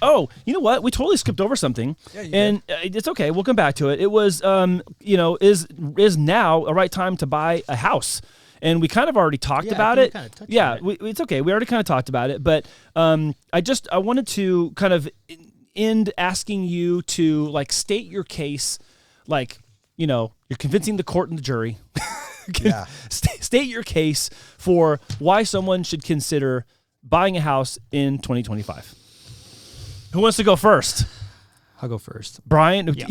Oh, you know what? We totally skipped over something, and it's okay. We'll come back to it. It was, is now a right time to buy a house? And we kind of already talked about it. It's okay. We already kind of talked about it, but I wanted to kind of end asking you to like state your case, like you're convincing the court and the jury. State your case for why someone should consider buying a house in 2025. Who wants to go first? I'll go first. Brian? Yeah.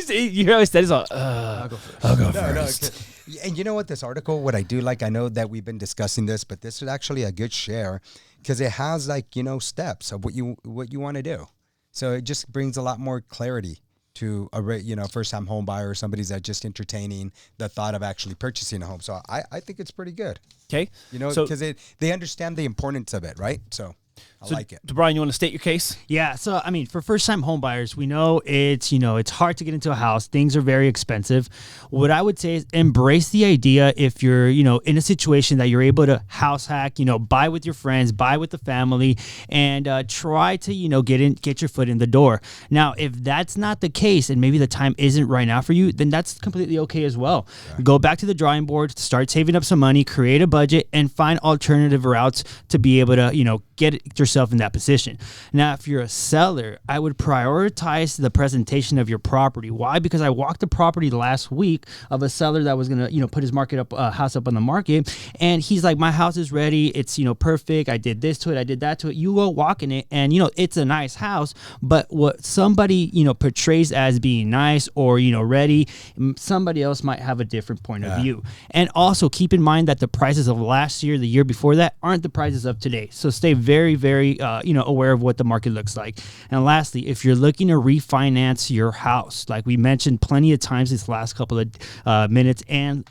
You always said, I'll go first. I'll go first. And you know what, this article, what I do like, I know that we've been discussing this, but this is actually a good share because it has steps of what you want to do. So it just brings a lot more clarity to a first-time home buyer or somebody that's just entertaining the thought of actually purchasing a home. So I think it's pretty good. Okay. Because they understand the importance of it, right? So I like it. Brian, you want to state your case? Yeah. So, I mean, for first-time home buyers, we know it's hard to get into a house. Things are very expensive. What I would say is embrace the idea if you're, in a situation that you're able to house hack, buy with your friends, buy with the family, and try to, get your foot in the door. Now, if that's not the case and maybe the time isn't right now for you, then that's completely okay as well. Yeah. Go back to the drawing board, start saving up some money, create a budget, and find alternative routes to be able to, get yourself in that position. Now, if you're a seller, I would prioritize the presentation of your property. Why? Because I walked the property last week of a seller that was going to, put his house up on the market. And he's like, my house is ready. It's, perfect. I did this to it. I did that to it. You go walk in it and, it's a nice house. But what somebody, portrays as being nice or, ready, somebody else might have a different point of view. And also keep in mind that the prices of last year, the year before that, aren't the prices of today. So stay very, very, aware of what the market looks like. And lastly, if you're looking to refinance your house, like we mentioned plenty of times this last couple of minutes and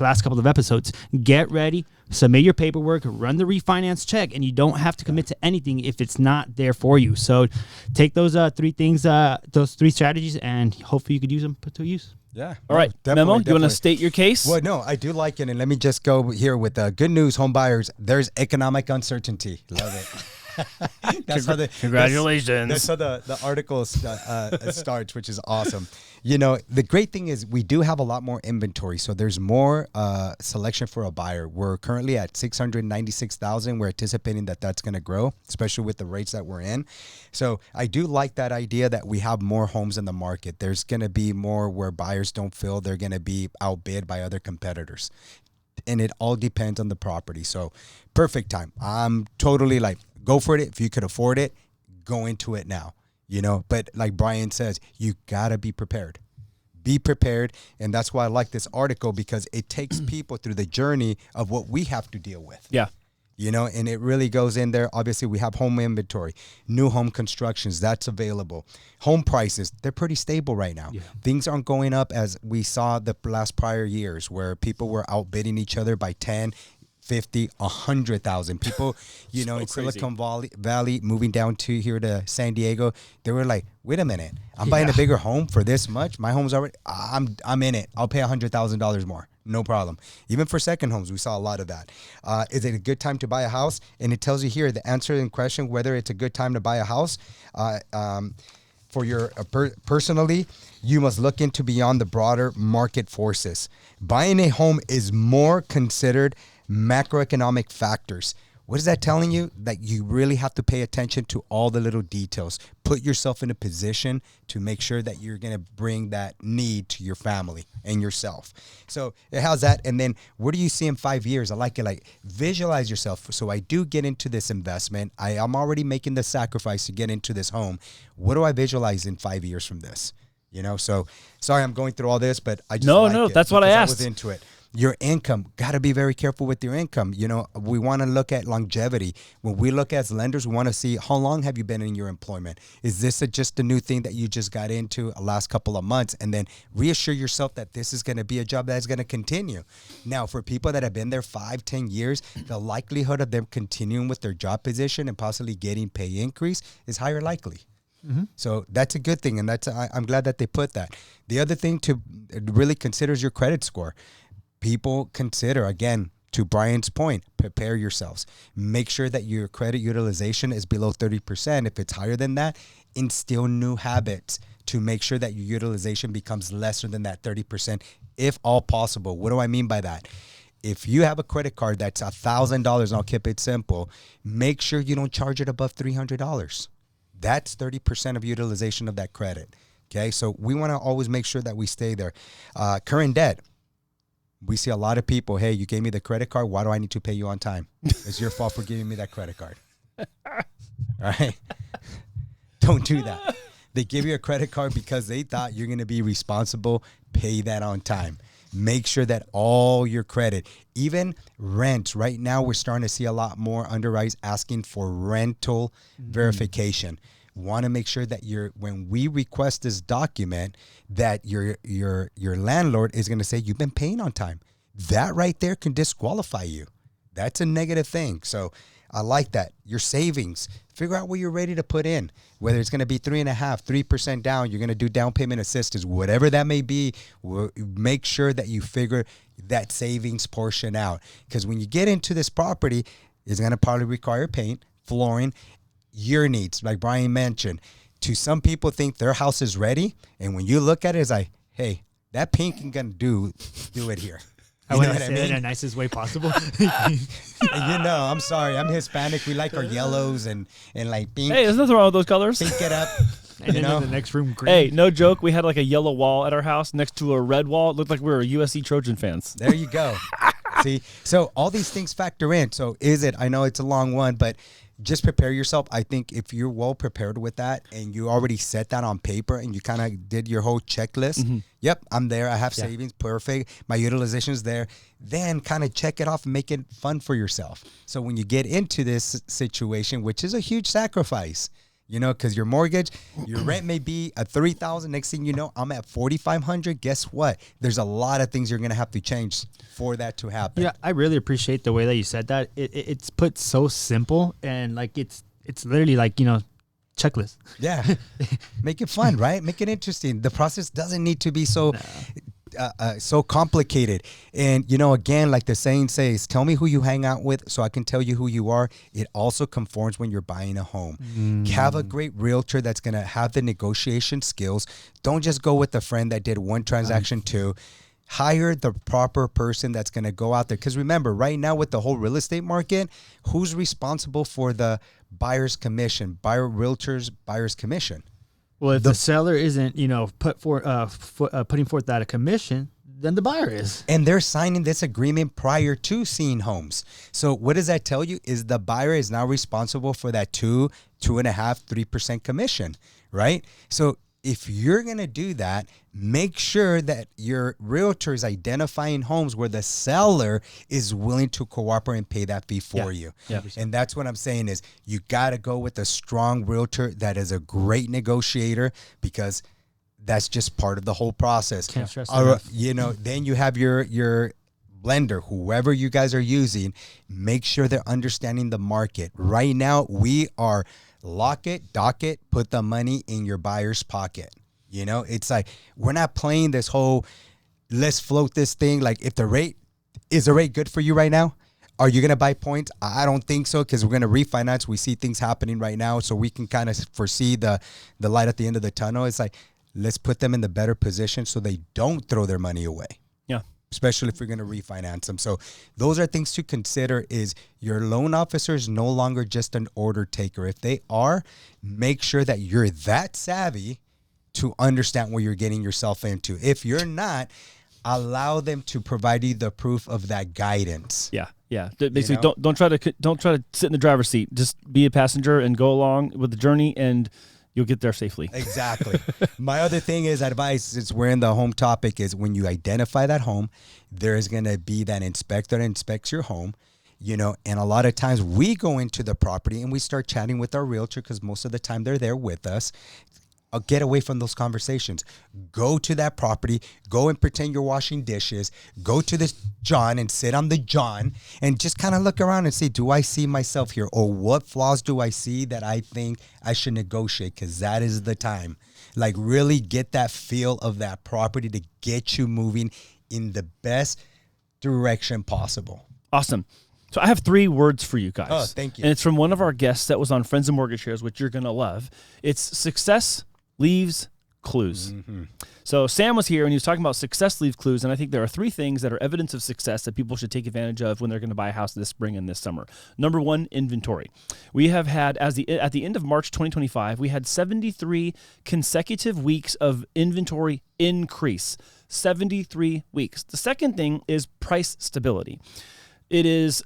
last couple of episodes, get ready, submit your paperwork, run the refinance check, and you don't have to commit to anything if it's not there for you. So take those three strategies, and hopefully you could use them to use. Yeah. All right. Memo, you want to state your case? Well, no, I do like it. And let me just go here with good news, home buyers. There's economic uncertainty. Love it. Congratulations. That's how the article starts, which is awesome. The great thing is we do have a lot more inventory. So there's more selection for a buyer. We're currently at 696,000. We're anticipating that that's going to grow, especially with the rates that we're in. So I do like that idea that we have more homes in the market. There's going to be more where buyers don't feel they're going to be outbid by other competitors. And it all depends on the property. So perfect time. I'm totally like, go for it. If you could afford it, go into it now, But like Brian says, you got to be prepared. Be prepared. And that's why I like this article, because it takes people through the journey of what we have to deal with. Yeah. And it really goes in there. Obviously, we have home inventory, new home constructions, that's available. Home prices, they're pretty stable right now. Yeah. Things aren't going up as we saw the last prior years where people were outbidding each other by 10, 50, 100,000 people, so in Silicon Valley, moving down to here to San Diego. They were like, wait a minute, I'm buying a bigger home for this much. My home's already, I'm in it. I'll pay $100,000 more. No problem. Even for second homes, we saw a lot of that. Is it a good time to buy a house? And it tells you here, the answer in question, whether it's a good time to buy a house, for your personally, you must look into beyond the broader market forces. Buying a home is more considered macroeconomic factors. What is that telling you? That you really have to pay attention to all the little details. Put yourself in a position to make sure that you're going to bring that need to your family and yourself. So it has that. And then what do you see in 5 years? I like it. Like, visualize yourself. So I do get into this investment. I'm already making the sacrifice to get into this home. What do I visualize in 5 years from this? So sorry, I'm going through all this, but I just that's what I asked. I was into it. Your income, got to be very careful with your income. We want to look at longevity. When we look as lenders, we want to see how long have you been in your employment? Is this just a new thing that you just got into the last couple of months? And then reassure yourself that this is going to be a job that's going to continue. Now, for people that have been there 5-10 years, the likelihood of them continuing with their job position and possibly getting pay increase is higher likely. Mm-hmm. So that's a good thing. And I'm glad that they put that. The other thing to really consider is your credit score. People consider, again, to Brian's point, prepare yourselves. Make sure that your credit utilization is below 30%. If it's higher than that, instill new habits to make sure that your utilization becomes lesser than that 30%, if all possible. What do I mean by that? If you have a credit card that's $1,000, and I'll keep it simple, make sure you don't charge it above $300. That's 30% of utilization of that credit. Okay, so we want to always make sure that we stay there. Current debt. We see a lot of people, hey, you gave me the credit card. Why do I need to pay you on time? It's your fault for giving me that credit card. All right? Don't do that. They give you a credit card because they thought you're going to be responsible. Pay that on time. Make sure that all your credit, even rent, right now we're starting to see a lot more underwriters asking for rental verification. Want to make sure that when we request this document, that your landlord is going to say you've been paying on time. That right there can disqualify you. That's a negative thing. So I like that. Your savings, figure out what you're ready to put in, whether it's going to be 3.5%, 3% down, you're going to do down payment assistance, whatever that may be. Make sure that you figure that savings portion out, because when you get into this property, it's going to probably require paint, flooring, your needs, like Brian mentioned. To some people think their house is ready, and when you look at it, it's like, hey, that paint can gonna do it here. I want to say that in the nicest way possible. I'm sorry, I'm Hispanic. We like our yellows and like pink. Hey, there's nothing wrong with those colors. Pink it up. And then in the next room, green. Hey, no joke. We had like a yellow wall at our house next to a red wall. It looked like we were USC Trojan fans. There you go. See, so all these things factor in. So I know it's a long one, but just prepare yourself. I think if you're well prepared with that and you already set that on paper and you kind of did your whole checklist, yep, I'm there. I have savings, perfect. My utilization is there. Then kind of check it off and make it fun for yourself. So when you get into this situation, which is a huge sacrifice, because your mortgage, your rent may be at $3,000. Next thing you know, I'm at $4,500. Guess what? There's a lot of things you're going to have to change for that to happen. Yeah, I really appreciate the way that you said that. It's put so simple, and like it's literally like, checklist. Yeah. Make it fun, right? Make it interesting. The process doesn't need to be so so complicated. And again, like the saying says, tell me who you hang out with so I can tell you who you are. It also conforms when you're buying a home. Have a great realtor that's going to have the negotiation skills. Don't just go with the friend that did one transaction too. Hire the proper person that's going to go out there. Because remember, right now with the whole real estate market, who's responsible for the buyer's commission? Realtor's buyer's commission. Well, if the seller isn't, putting forth that a commission, then the buyer is. And they're signing this agreement prior to seeing homes. So what does that tell you? Is the buyer is now responsible for that 2.5%, 3% commission, right? So if you're going to do that, make sure that your realtor is identifying homes where the seller is willing to cooperate and pay that fee for you. Yeah. And that's what I'm saying is you got to go with a strong realtor that is a great negotiator, because that's just part of the whole process. Can't stress enough. Then you have your blender, whoever you guys are using, make sure they're understanding the market. Right now, we are lock it, dock it, put the money in your buyer's pocket. It's like, we're not playing this whole, let's float this thing. Like, if is the rate good for you right now? Are you going to buy points? I don't think so, because we're going to refinance. We see things happening right now, so we can kind of foresee the light at the end of the tunnel. It's like, let's put them in the better position so they don't throw their money away. Yeah. Especially if we're going to refinance them. So those are things to consider. Is your loan officer is no longer just an order taker. If they are, make sure that you're that savvy to understand what you're getting yourself into. If you're not, allow them to provide you the proof of that guidance. Yeah. Yeah. Basically, don't try to sit in the driver's seat. Just be a passenger and go along with the journey, and you'll get there safely. Exactly. My other thing is advice, since we're in the home topic, is when you identify that home, there is going to be that inspector that inspects your home, and a lot of times we go into the property and we start chatting with our realtor, because most of the time they're there with us. I'll get away from those conversations. Go to that property, go and pretend you're washing dishes, go to this John and sit on the John and just kind of look around and say, do I see myself here? Or what flaws do I see that I think I should negotiate? Because that is the time. Like, really get that feel of that property to get you moving in the best direction possible. Awesome. So I have 3 words for you guys. Oh, thank you. And it's from one of our guests that was on Friends of Mortgage Shares, which you're going to love. It's success leaves clues. Mm-hmm. So Sam was here and he was talking about success leaves clues, and I think there are 3 things that are evidence of success that people should take advantage of when they're going to buy a house this spring and this summer. Number 1, inventory. We have had, at the end of March 2025, we had 73 consecutive weeks of inventory increase. 73 weeks. The second thing is price stability. It is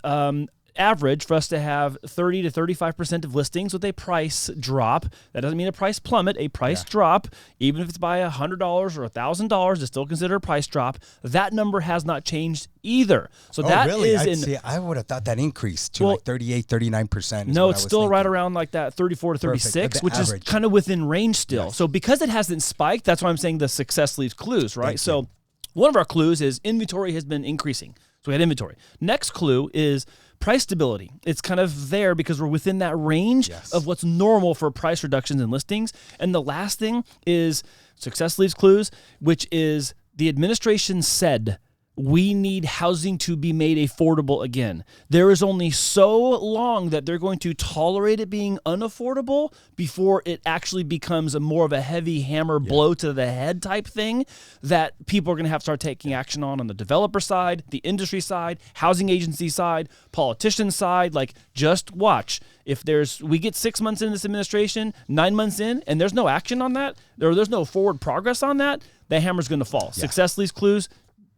average for us to have 30 to 35% of listings with a price drop. That doesn't mean a price plummet, a price drop. Even if it's by $100 or $1,000, it's still considered a price drop. That number has not changed either. So that really? is I would have thought that increased to like 38, 39%. No, it's still right around like that 34 to 36, which is kind of within range still. Yes. So because it hasn't spiked, that's why I'm saying the success leaves clues, right? So one of our clues is inventory has been increasing. So we had inventory. Next clue is price stability. It's kind of there because we're within that range of what's normal for price reductions in listings. And the last thing is success leaves clues, which is the administration said we need housing to be made affordable again. There is only so long that they're going to tolerate it being unaffordable before it actually becomes more of a heavy hammer blow to the head type thing that people are going to have to start taking action on the developer side, the industry side, housing agency side, politician side. Like, just watch. If we get 6 months in this administration, 9 months in, and there's no action on that, or there's no forward progress on that, the hammer's going to fall. Yeah. Success leaves clues.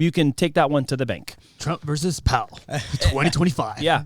You can take that one to the bank. Trump versus Powell, 2025. Yeah.